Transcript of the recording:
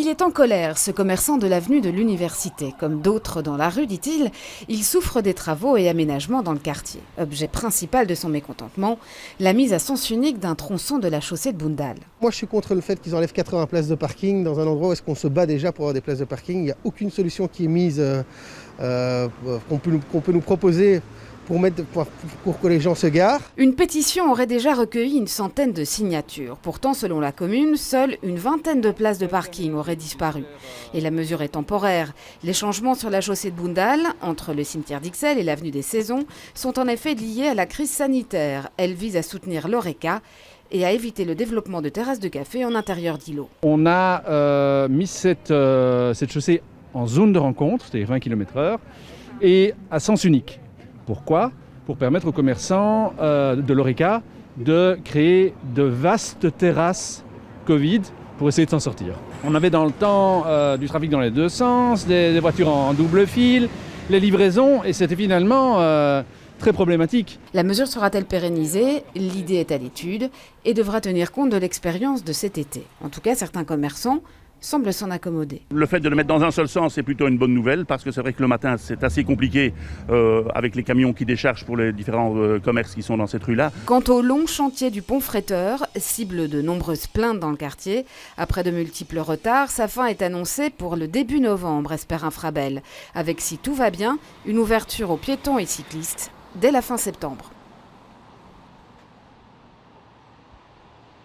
Il est en colère, ce commerçant de l'avenue de l'Université. Comme d'autres dans la rue, dit-il, il souffre des travaux et aménagements dans le quartier. Objet principal de son mécontentement, la mise à sens unique d'un tronçon de la chaussée de Boundal. Moi, je suis contre le fait qu'ils enlèvent 80 places de parking dans un endroit où est-ce qu'on se bat déjà pour avoir des places de parking. Il n'y a aucune solution qui est mise, qu'on peut nous proposer pour que les gens se garent. Une pétition aurait déjà recueilli une centaine de signatures. Pourtant, selon la commune, seule une vingtaine de places de parking auraient disparu. Et la mesure est temporaire. Les changements sur la chaussée de Boundal, entre le cimetière d'Ixelles et l'avenue des Saisons, sont en effet liés à la crise sanitaire. Elle vise à soutenir l'Horeca et à éviter le développement de terrasses de café en intérieur d'îlots. On a mis cette chaussée en zone de rencontre, c'est-à-dire 20 km/h, et à sens unique. Pourquoi ? Pour permettre aux commerçants de l'Horeca de créer de vastes terrasses Covid pour essayer de s'en sortir. On avait dans le temps du trafic dans les deux sens, des voitures en double fil, les livraisons, et c'était finalement très problématique. La mesure sera-t-elle pérennisée ? L'idée est à l'étude et devra tenir compte de l'expérience de cet été. En tout cas, certains commerçants semble s'en accommoder. Le fait de le mettre dans un seul sens, c'est plutôt une bonne nouvelle parce que c'est vrai que le matin, c'est assez compliqué avec les camions qui déchargent pour les différents commerces qui sont dans cette rue-là. Quant au long chantier du pont Fretteur, cible de nombreuses plaintes dans le quartier, après de multiples retards, sa fin est annoncée pour le début novembre, espère Infrabel, avec, si tout va bien, une ouverture aux piétons et cyclistes dès la fin septembre.